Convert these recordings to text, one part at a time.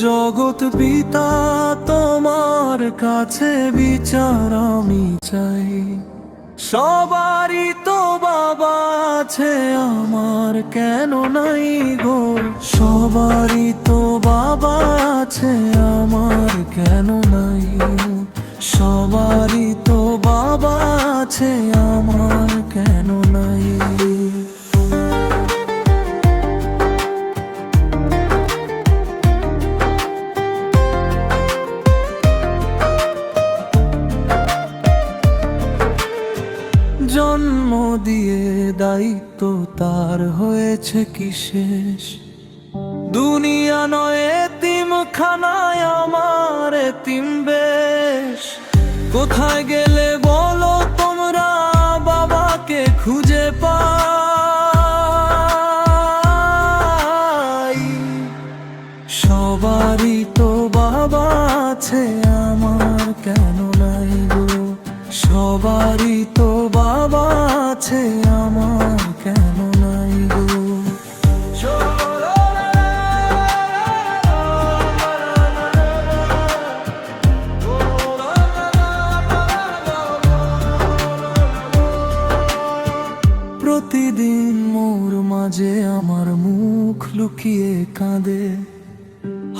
জগৎ পিতা তোমার কাছে বিচার আমি চাই। সবারই তো বাবা আছে, আমার কেন নাই গো? সবারই তো বাবা আছে, আমার কেন নাই? সবারই তো বাবা আছে, আমার কেন নাই? জন্ম দিয়ে দায়িত্ব তার হয়েছে কি শেষ? দুনিয়া নয় এতিমখানায় আমার এতিম বেশ। কোথায় গেলে বলো তোমরা বাবাকে খুঁজে পাই? সবারই তো বাবা আছে, আমার কেন নাই গো? সবারই তো বাবা আছে, আমার কেন নাই গো? প্রতিদিন মোর মাঝে আমার মুখ লুকিয়ে কাঁদে।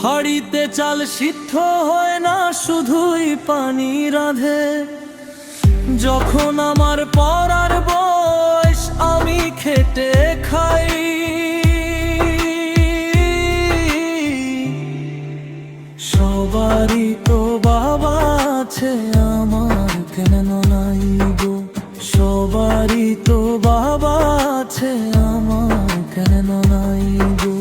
হাড়িতে চাল সিদ্ধ হয় না, শুধুই পানি রাঁধে। যখন আমার পড়ার বয়স, আমি খেটে খাই। সবারই তো বাবা আছে, আমার কেন নাই গো? সবারই তো বাবা আছে, আমার কেন নাই গো?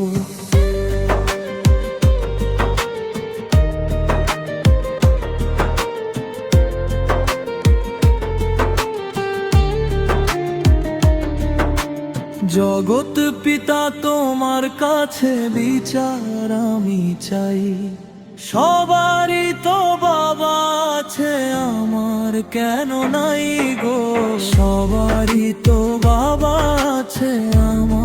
জগৎ পিতা তোমার কাছে বিচার আমি চাই। সবারই তো বাবা আছে, আমার কেন নাই গো? সবারই তো বাবা আছে, আমার